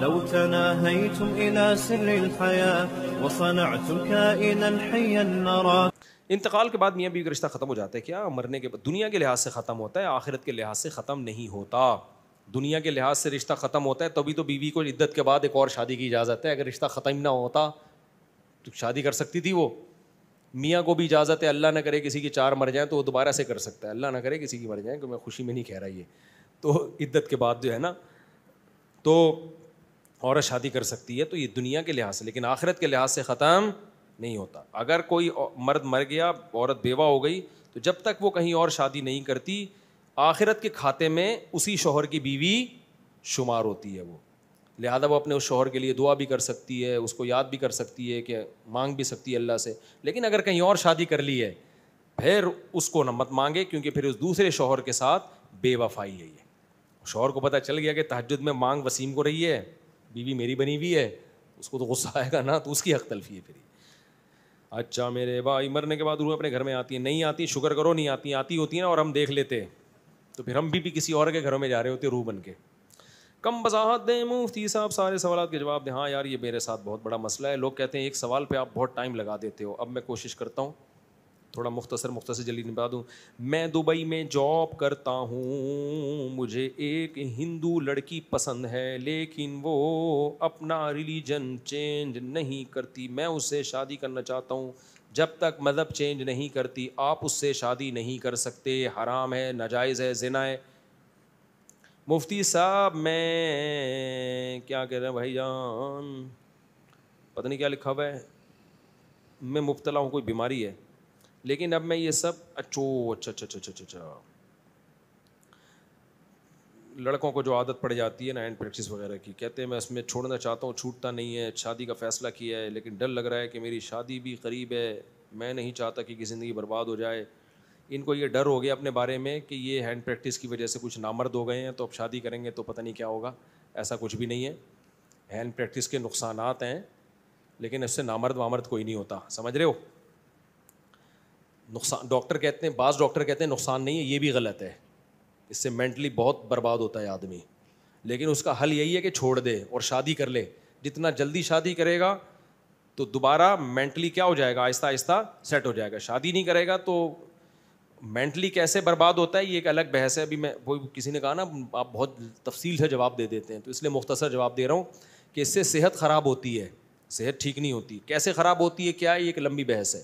لو تناهيتم إلى سر الحياة وصنعتم كائنا حيا نرى. انتقال کے بعد میاں بیوی کا رشتہ ختم ہو جاتا ہے کیا؟ مرنے کے بعد دنیا کے لحاظ سے ختم ہوتا ہے, آخرت کے لحاظ سے ختم نہیں ہوتا. دنیا کے لحاظ سے رشتہ ختم ہوتا ہے تبھی تو بیوی کو عدت کے بعد ایک اور شادی کی اجازت ہے. اگر رشتہ ختم نہ ہوتا تو شادی کر سکتی تھی وہ. میاں کو بھی اجازت ہے, اللہ نہ کرے کسی کی 4 مر جائیں تو وہ دوبارہ سے کر سکتا ہے, اللہ نہ کرے کسی کی مر جائیں, کہ میں خوشی میں نہیں کہہ رہا یہ, تو عدت کے بعد جو ہے نا تو عورت شادی کر سکتی ہے. تو یہ دنیا کے لحاظ سے, لیکن آخرت کے لحاظ سے ختم نہیں ہوتا. اگر کوئی مرد مر گیا, عورت بیوہ ہو گئی, تو جب تک وہ کہیں اور شادی نہیں کرتی آخرت کے کھاتے میں اسی شوہر کی بیوی شمار ہوتی ہے وہ. لہذا وہ اپنے اس شوہر کے لیے دعا بھی کر سکتی ہے, اس کو یاد بھی کر سکتی ہے, کہ مانگ بھی سکتی ہے اللہ سے. لیکن اگر کہیں اور شادی کر لی ہے پھر اس کو نہ مت مانگے, کیونکہ پھر اس دوسرے شوہر کے ساتھ بے وفائی ہے. یہ شوہر کو پتہ چل گیا کہ تہجد میں مانگ وسیم کو رہی ہے, بیوی میری بنی ہوئی ہے, اس کو تو غصہ آئے گا نا, تو اس کی حق تلفی ہے پھر. اچھا میرے بھائی مرنے کے بعد روح اپنے گھر میں آتی ہیں, نہیں آتی شکر کرو, نہیں آتی, آتی ہوتی ہیں اور ہم دیکھ لیتے تو پھر ہم بھی کسی اور کے گھروں میں جا رہے ہوتے روح بن کے. کم وضاحت دیں مفتی صاحب, سارے سوالات کے جواب دیں. ہاں یار یہ میرے ساتھ بہت بڑا مسئلہ ہے, لوگ کہتے ہیں ایک سوال پہ آپ بہت ٹائم لگا دیتے ہو. اب میں کوشش کرتا ہوں تھوڑا مختصر جلدی نبھا دوں. میں دبئی میں جاب کرتا ہوں, مجھے ایک ہندو لڑکی پسند ہے لیکن وہ اپنا ریلیجن چینج نہیں کرتی. میں اس سے شادی کرنا چاہتا ہوں. جب تک مذہب چینج نہیں کرتی آپ اس سے شادی نہیں کر سکتے, حرام ہے, ناجائز ہے, زنا ہے. مفتی صاحب میں کیا کہہ رہے ہیں بھائی جان, پتہ نہیں کیا لکھا ہوا ہے, میں مبتلا ہوں, کوئی بیماری ہے, لیکن اب میں یہ سب اچھا لڑکوں کو جو عادت پڑ جاتی ہے نا اینڈ پریکٹس وغیرہ کی, کہتے ہیں میں اس میں چھوڑنا چاہتا ہوں, چھوٹتا نہیں ہے, شادی کا فیصلہ کیا ہے لیکن ڈر لگ رہا ہے کہ میری شادی بھی قریب ہے, میں نہیں چاہتا کہ زندگی برباد ہو جائے. ان کو یہ ڈر ہو گیا اپنے بارے میں کہ یہ ہینڈ پریکٹس کی وجہ سے کچھ نامرد ہو گئے ہیں, تو اب شادی کریں گے تو پتہ نہیں کیا ہوگا. ایسا کچھ بھی نہیں ہے. ہینڈ پریکٹس کے نقصانات ہیں لیکن اس سے نامرد وامرد کوئی نہیں ہوتا, سمجھ رہے ہو. نقصان ڈاکٹر کہتے ہیں, بعض ڈاکٹر کہتے ہیں نقصان نہیں ہے, یہ بھی غلط ہے, اس سے مینٹلی بہت برباد ہوتا ہے آدمی. لیکن اس کا حل یہی ہے کہ چھوڑ دے اور شادی کر لے. جتنا جلدی شادی کرے گا تو دوبارہ مینٹلی کیا ہو جائے گا, آہستہ آہستہ سیٹ ہو جائے گا. شادی نہیں کرے گا تو مینٹلی کیسے برباد ہوتا ہے یہ ایک الگ بحث ہے. ابھی میں وہ کسی نے کہا نا آپ بہت تفصیل سے جواب دے دیتے ہیں, تو اس لیے مختصر جواب دے رہا ہوں کہ اس سے صحت خراب ہوتی ہے, صحت ٹھیک نہیں ہوتی. کیسے خراب ہوتی ہے کیا ہے, یہ ایک لمبی بحث ہے.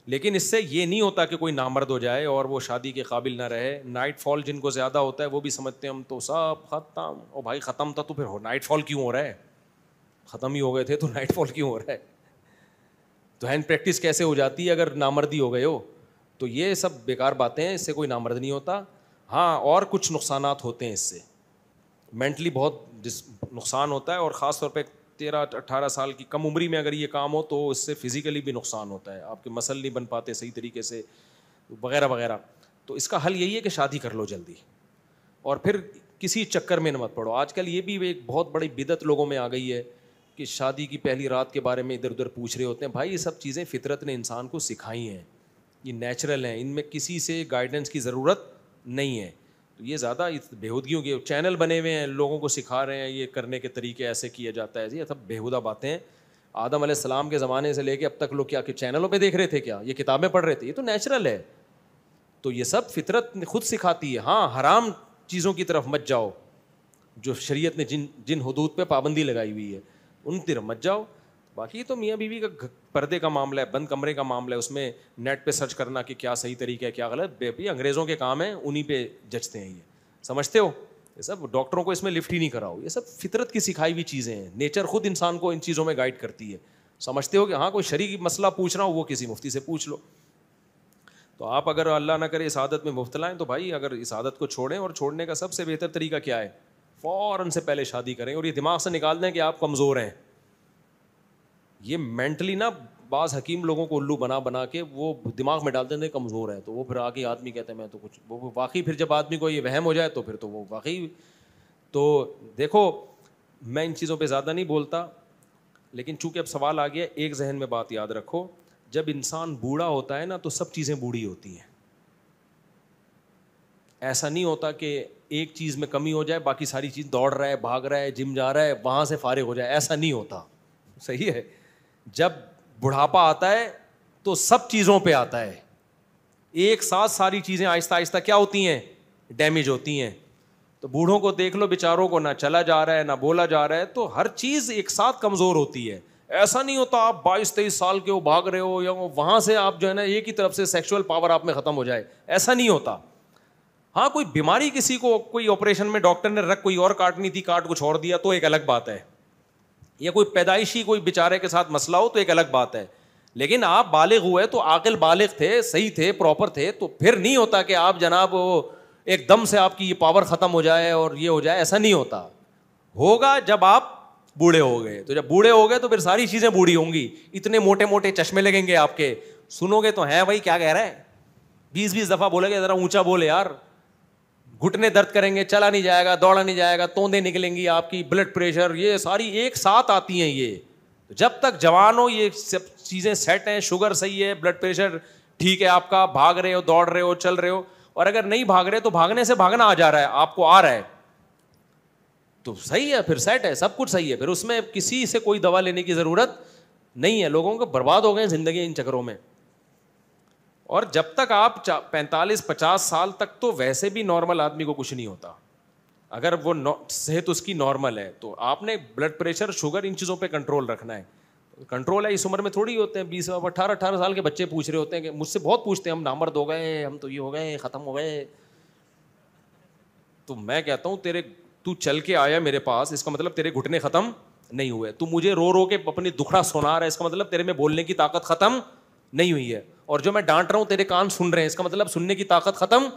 لیکن اس سے یہ نہیں ہوتا کہ کوئی نامرد ہو جائے اور وہ شادی کے قابل نہ رہے. نائٹ فال جن کو زیادہ ہوتا ہے وہ بھی سمجھتے ہیں ہم تو سب ختم. او بھائی ختم تھا تو پھر نائٹ فال کیوں ہو رہا ہے, ختم ہی ہو گئے تھے تو نائٹ فال کیوں ہو رہا ہے. تو ہینڈ پریکٹس کیسے ہو جاتی ہے اگر نامردی ہو گئے ہو. تو یہ سب بیکار باتیں ہیں, اس سے کوئی نامرد نہیں ہوتا. ہاں اور کچھ نقصانات ہوتے ہیں, اس سے مینٹلی بہت نقصان ہوتا ہے, اور خاص طور پہ 13-18 سال کی کم عمری میں اگر یہ کام ہو تو اس سے فزیکلی بھی نقصان ہوتا ہے, آپ کے مسل نہیں بن پاتے صحیح طریقے سے وغیرہ وغیرہ. تو اس کا حل یہی ہے کہ شادی کر لو جلدی, اور پھر کسی چکر میں نہ مت پڑو. آج کل یہ بھی ایک بہت بڑی بدعت لوگوں میں آ گئی ہے کہ شادی کی پہلی رات کے بارے میں ادھر ادھر پوچھ رہے ہوتے ہیں. بھائی یہ سب چیزیں فطرت نے انسان کو سکھائی ہیں, یہ نیچرل ہیں, ان میں کسی سے گائیڈنس کی ضرورت نہیں ہے. تو یہ زیادہ بےہودگیوں کے چینل بنے ہوئے ہیں, لوگوں کو سکھا رہے ہیں یہ کرنے کے طریقے ایسے کیا جاتا ہے. یہ سب بےہودہ باتیں ہیں. آدم علیہ السلام کے زمانے سے لے کے اب تک لوگ کیا کہ چینلوں پہ دیکھ رہے تھے, کیا یہ کتابیں پڑھ رہے تھے؟ یہ تو نیچرل ہے. تو یہ سب فطرت خود سکھاتی ہے. ہاں حرام چیزوں کی طرف مت جاؤ, جو شریعت نے جن حدود پہ پابندی لگائی ہوئی ہے ان طرف مت جاؤ. باقی تو میاں بیوی کا پردے کا معاملہ ہے, بند کمرے کا معاملہ ہے, اس میں نیٹ پہ سرچ کرنا کہ کیا صحیح طریقہ ہے کیا غلط. یہ انگریزوں کے کام ہیں, انہیں پہ جچتے ہیں. یہ سمجھتے ہو, یہ سب ڈاکٹروں کو اس میں لفٹ ہی نہیں کراؤ. یہ سب فطرت کی سکھائی ہوئی چیزیں ہیں, نیچر خود انسان کو ان چیزوں میں گائیڈ کرتی ہے. سمجھتے ہو کہ ہاں کوئی شرعی مسئلہ پوچھ رہا ہو وہ کسی مفتی سے پوچھ لو. تو آپ اگر اللہ نہ کرے اس عادت میں مبتلا ہیں تو بھائی اگر اس عادت کو چھوڑیں, اور چھوڑنے کا سب سے بہتر طریقہ کیا ہے, فوراً سے پہلے شادی کریں اور یہ دماغ سے نکال دیں کہ آپ کمزور ہیں. یہ مینٹلی نا بعض حکیم لوگوں کو الو بنا بنا کے وہ دماغ میں ڈال دیتے کمزور ہے, تو وہ پھر آگے آدمی کہتے ہیں میں تو کچھ, وہ واقعی پھر جب آدمی کو یہ وہم ہو جائے تو پھر تو وہ واقعی. تو دیکھو میں ان چیزوں پہ زیادہ نہیں بولتا, لیکن چونکہ اب سوال آ گیا, ایک ذہن میں بات یاد رکھو, جب انسان بوڑھا ہوتا ہے نا تو سب چیزیں بوڑھی ہوتی ہیں. ایسا نہیں ہوتا کہ ایک چیز میں کمی ہو جائے باقی ساری چیز دوڑ رہا ہے, بھاگ رہا ہے, جم جا رہا ہے, وہاں سے فارغ ہو جائے, ایسا نہیں ہوتا. صحیح ہے. جب بڑھاپا آتا ہے تو سب چیزوں پہ آتا ہے, ایک ساتھ ساری چیزیں آہستہ آہستہ کیا ہوتی ہیں, ڈیمیج ہوتی ہیں. تو بوڑھوں کو دیکھ لو بیچاروں کو, نہ چلا جا رہا ہے نہ بولا جا رہا ہے, تو ہر چیز ایک ساتھ کمزور ہوتی ہے. ایسا نہیں ہوتا آپ 22-23 سال کے ہو بھاگ رہے ہو یا وہاں سے آپ جو ہے نا ایک ہی طرف سے سیکشول پاور آپ میں ختم ہو جائے, ایسا نہیں ہوتا. ہاں کوئی بیماری کسی کو کوئی آپریشن میں ڈاکٹر نے رکھ کوئی اور کاٹنی تھی, کاٹ کچھ اور دیا تو ایک الگ بات ہے, یا کوئی پیدائشی کوئی بیچارے کے ساتھ مسئلہ ہو تو ایک الگ بات ہے. لیکن آپ بالغ ہوئے تو عاقل بالغ تھے, صحیح تھے, پراپر تھے, تو پھر نہیں ہوتا کہ آپ جناب ایک دم سے آپ کی یہ پاور ختم ہو جائے اور یہ ہو جائے, ایسا نہیں ہوتا. ہوگا جب آپ بوڑھے ہو گئے, تو جب بوڑھے ہو گئے تو پھر ساری چیزیں بوڑھی ہوں گی. اتنے موٹے موٹے چشمے لگیں گے آپ کے, سنو گے تو ہیں بھائی کیا کہہ رہا ہے, 20 دفعہ بولے گے ذرا اونچا بولے یار, گھٹنے درد کریں گے, چلا نہیں جائے گا, دوڑا نہیں جائے گا, توندیں نکلیں گی آپ کی, بلڈ پریشر, یہ ساری ایک ساتھ آتی ہیں. یہ جب تک جوان ہو یہ سب چیزیں سیٹ ہیں, شوگر صحیح ہے, بلڈ پریشر ٹھیک ہے آپ کا, بھاگ رہے ہو, دوڑ رہے ہو, چل رہے ہو, اور اگر نہیں بھاگ رہے تو بھاگنے سے بھاگنا آ جا رہا ہے آپ کو, آ رہا ہے تو صحیح ہے, پھر سیٹ ہے, سب کچھ صحیح ہے, پھر اس میں کسی سے کوئی دوا لینے کی ضرورت نہیں ہے. لوگوں کو برباد ہو گئے زندگی ان چکروں میں. اور جب تک آپ 45-50 سال تک تو ویسے بھی نارمل آدمی کو کچھ نہیں ہوتا, اگر وہ صحت اس کی نارمل ہے. تو آپ نے بلڈ پریشر, شوگر, ان چیزوں پہ کنٹرول رکھنا ہے. کنٹرول ہے اس عمر میں تھوڑی ہوتے ہیں, 18 سال کے بچے پوچھ رہے ہوتے ہیں, کہ مجھ سے بہت پوچھتے ہیں ہم نامرد ہو گئے, ہم تو یہ ہو گئے, ختم ہو گئے. تو میں کہتا ہوں تو چل کے آیا میرے پاس, اس کا مطلب تیرے گھٹنے ختم نہیں ہوئے. تو مجھے رو رو کے اپنی دکھڑا سنا رہا ہے, اس کا مطلب تیرے میں بولنے کی طاقت ختم نہیں ہوئی ہے. اور جو میں ڈانٹ رہا ہوں تیرے کان سن رہے ہیں, اس کا مطلب سننے کی طاقت ختم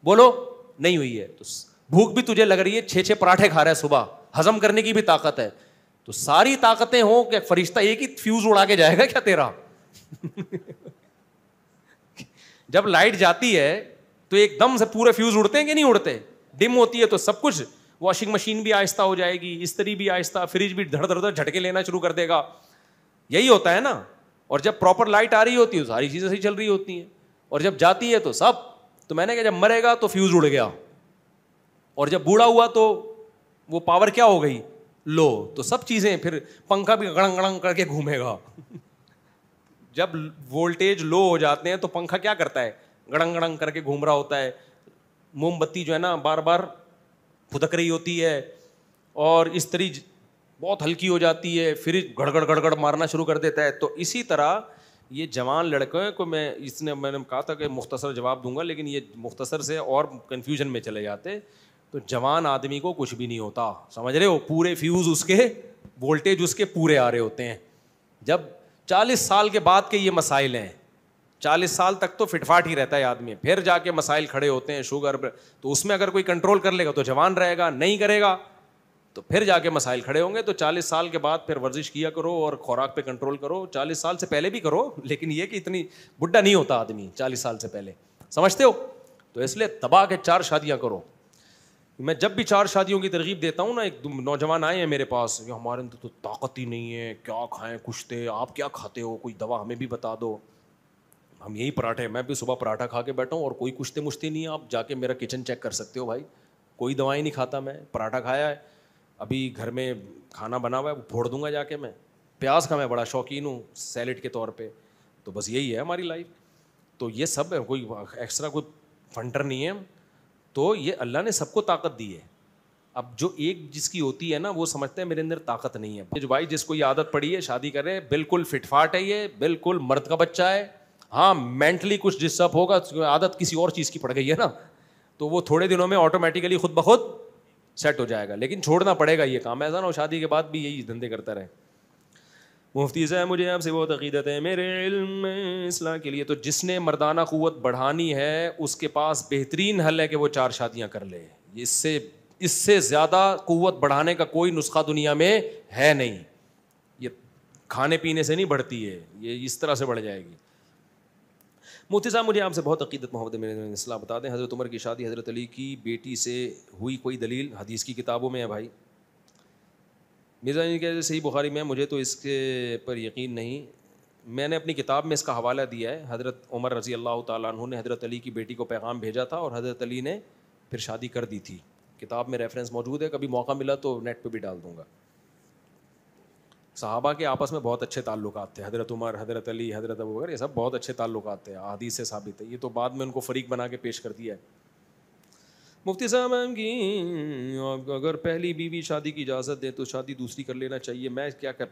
بولو نہیں ہوئی ہے. تو بھوک بھی تجھے لگ رہی ہے, 6 پراٹھے کھا رہا ہے صبح, ہضم کرنے کی بھی طاقت ہے. تو ساری طاقتیں ہوں کہ فرشتہ ایک ہی فیوز اڑا کے جائے گا کیا تیرا؟ جب لائٹ جاتی ہے تو ایک دم سے پورے فیوز اڑتے ہیں کہ نہیں اڑتے؟ ڈم ہوتی ہے تو سب کچھ, واشنگ مشین بھی آہستہ ہو جائے گی, استری بھی آہستہ, فریج بھی دھڑ دھڑ جھٹکے لینا شروع کر دے گا. یہی ہوتا ہے نا. اور جب پراپر لائٹ آ رہی ہوتی ہے تو ساری چیزیں صحیح چل رہی ہوتی ہیں, اور جب جاتی ہے تو سب. تو میں نے کہا جب مرے گا تو فیوز اڑ گیا, اور جب بوڑھا ہوا تو وہ پاور کیا ہو گئی, لو. تو سب چیزیں, پھر پنکھا بھی گڑنگ گڑنگ کر کے گھومے گا. جب وولٹیج لو ہو جاتے ہیں تو پنکھا کیا کرتا ہے, گڑنگ گڑنگ کر کے گھوم رہا ہوتا ہے. موم بتی جو ہے نا بار بار پھدک رہی ہوتی ہے, اور استری بہت ہلکی ہو جاتی ہے, فریج گڑ گڑ گڑ گڑ مارنا شروع کر دیتا ہے. تو اسی طرح یہ جوان لڑکے کو میں نے کہا تھا کہ مختصر جواب دوں گا, لیکن یہ مختصر سے اور کنفیوژن میں چلے جاتے. تو جوان آدمی کو کچھ بھی نہیں ہوتا, سمجھ رہے ہو, پورے فیوز اس کے, وولٹیج اس کے پورے آ رہے ہوتے ہیں. جب 40 سال کے بعد کے یہ مسائل ہیں, 40 سال تک تو فٹ فاٹ ہی رہتا ہے آدمی, پھر جا کے مسائل کھڑے ہوتے ہیں, شوگر. تو اس میں اگر کوئی کنٹرول کر لے گا تو جوان رہے گا, نہیں کرے گا تو پھر جا کے مسائل کھڑے ہوں گے. تو 40 سال کے بعد پھر ورزش کیا کرو اور خوراک پہ کنٹرول کرو. 40 سال سے پہلے بھی کرو, لیکن یہ کہ اتنی بڈھا نہیں ہوتا آدمی 40 سال سے پہلے, سمجھتے ہو. تو اس لیے دبا کے 4 شادیاں کرو. میں جب بھی 4 شادیوں کی ترغیب دیتا ہوں نا, ایک نوجوان آئے ہیں میرے پاس, کہ ہمارے اندر تو طاقت ہی نہیں ہے, کیا کھائیں, کچھ تھے, آپ کیا کھاتے ہو, کوئی دوا ہمیں بھی بتا دو. ہم یہی پراٹھے, میں بھی صبح پراٹھا کھا کے بیٹھا ہوں, اور کوئی کچھ مشتے نہیں ہے. آپ جا کے میرا کچن چیک کر سکتے ہو بھائی, کوئی دوائیں نہیں کھاتا, میں پراٹھا کھایا ہے, ابھی گھر میں کھانا بنا ہوا ہے, وہ پھوڑ دوں گا جا کے. میں پیاز کا میں بڑا شوقین ہوں سیلڈ کے طور پہ. تو بس یہی ہے ہماری لائف. تو یہ سب ہے, کوئی ایکسٹرا کوئی فنٹر نہیں ہے. تو یہ اللہ نے سب کو طاقت دی ہے. اب جو ایک جس کی ہوتی ہے نا, وہ سمجھتے ہیں میرے اندر طاقت نہیں ہے. جو بھائی جس کو یہ عادت پڑی ہے شادی کرے, بالکل فٹ فاٹ ہے, یہ بالکل مرد کا بچہ ہے. ہاں مینٹلی کچھ ڈسٹرب ہوگا, عادت کسی اور چیز کی پڑ گئی ہے نا, تو وہ تھوڑے دنوں میں آٹومیٹیکلی خود بخود سیٹ ہو جائے گا. لیکن چھوڑنا پڑے گا یہ کام, ایسا نہ ہو شادی کے بعد بھی یہی دھندے کرتا رہے. مفتی صاحب مجھے آپ سے بہت عقیدت ہے میرے علم میں اصلاح کے لیے. تو جس نے مردانہ قوت بڑھانی ہے اس کے پاس بہترین حل ہے کہ وہ 4 شادیاں کر لے. اس سے زیادہ قوت بڑھانے کا کوئی نسخہ دنیا میں ہے نہیں. یہ کھانے پینے سے نہیں بڑھتی ہے, یہ اس طرح سے بڑھ جائے گی. مفتی صاحب مجھے آپ سے بہت عقیدت محبت ہے, میرے اصلاح بتا دیں. حضرت عمر کی شادی حضرت علی کی بیٹی سے ہوئی, کوئی دلیل حدیث کی کتابوں میں ہے بھائی؟ مرزا جی کہ صحیح بخاری میں, مجھے تو اس کے پر یقین نہیں, میں نے اپنی کتاب میں اس کا حوالہ دیا ہے. حضرت عمر رضی اللہ تعالیٰ عنہ نے حضرت علی کی بیٹی کو پیغام بھیجا تھا اور حضرت علی نے پھر شادی کر دی تھی. کتاب میں ریفرنس موجود ہے, کبھی موقع ملا تو نیٹ پہ بھی ڈال دوں گا. صحابہ کے آپس میں بہت اچھے تعلقات تھے. حضرت عمر, حضرت علی, حضرت ابوبکر, یہ سب بہت اچھے تعلقات تھے, احادیث سے ثابت ہے. یہ تو بعد میں ان کو فریق بنا کے پیش کر دیا ہے. مفتی صاحب کی اگر پہلی بیوی شادی کی اجازت دے تو شادی دوسری کر لینا چاہیے. میں کیا کر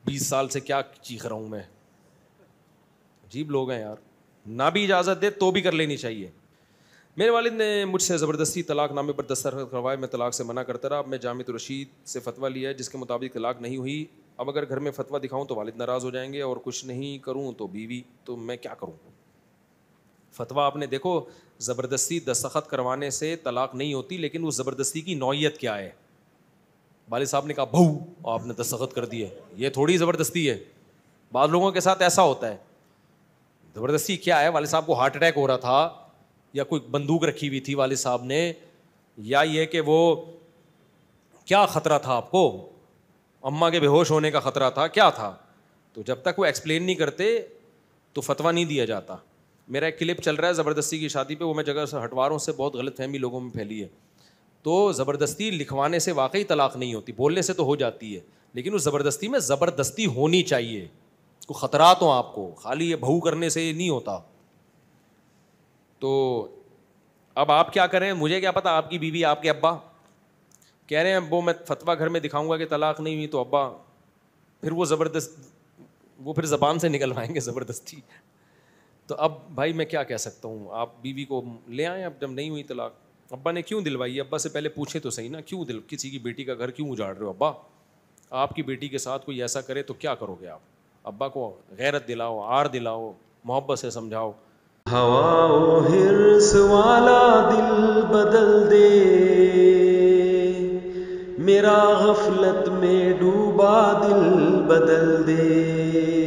20 سال سے کیا چیخ رہا ہوں میں. عجیب لوگ ہیں یار. نہ بھی اجازت دے تو بھی کر لینی چاہیے. میرے والد نے مجھ سے زبردستی طلاق نامے پر دستخط کروائے. میں طلاق سے منع کرتا رہا. اب میں جامعۃ الرشید سے فتویٰ لیا ہے جس کے مطابق طلاق نہیں ہوئی. اب اگر گھر میں فتویٰ دکھاؤں تو والد ناراض ہو جائیں گے, اور کچھ نہیں کروں تو بیوی. تو میں کیا کروں؟ فتویٰ آپ نے دیکھو, زبردستی دستخط کروانے سے طلاق نہیں ہوتی, لیکن اس زبردستی کی نوعیت کیا ہے. والد صاحب نے کہا بہو, آپ نے دستخط کر دیے, یہ تھوڑی زبردستی ہے. بعض لوگوں کے ساتھ ایسا ہوتا ہے. زبردستی کیا ہے؟ والد صاحب کو ہارٹ اٹیک ہو رہا تھا, یا کوئی بندوق رکھی ہوئی تھی والد صاحب نے, یا یہ کہ وہ کیا خطرہ تھا آپ کو, اماں کے بے ہوش ہونے کا خطرہ تھا, کیا تھا؟ تو جب تک وہ ایکسپلین نہیں کرتے تو فتویٰ نہیں دیا جاتا. میرا ایک کلپ چل رہا ہے زبردستی کی شادی پہ, وہ میں جگہ سے ہٹوا رہا ہوں, اس سے بہت غلط فہمی لوگوں میں پھیلی ہے. تو زبردستی لکھوانے سے واقعی طلاق نہیں ہوتی, بولنے سے تو ہو جاتی ہے, لیکن اس زبردستی میں زبردستی ہونی چاہیے, کوئی خطرات ہوں آپ کو, خالی یہ بہو کرنے سے نہیں ہوتا. تو اب آپ کیا کریں, مجھے کیا پتا. آپ کی بیوی, آپ کے ابا کہہ رہے ہیں وہ میں فتویٰ گھر میں دکھاؤں گا کہ طلاق نہیں ہوئی, تو ابا پھر وہ وہ پھر زبان سے نکلوائیں گے زبردستی. تو اب بھائی میں کیا کہہ سکتا ہوں, آپ بیوی کو لے آئیں. اب جب نہیں ہوئی طلاق, ابا نے کیوں دلوائی؟ ابا سے پہلے پوچھیں تو صحیح نا, کیوں کسی کی بیٹی کا گھر کیوں اجاڑ رہے ہو؟ ابا آپ کی بیٹی کے ساتھ کوئی ایسا کرے تو کیا کرو گے آپ؟ ابا کو غیرت دلاؤ, آر دلاؤ, محبت سے سمجھاؤ. ہوا و حرص والا دل بدل دے, میرا غفلت میں ڈوبا دل بدل دے.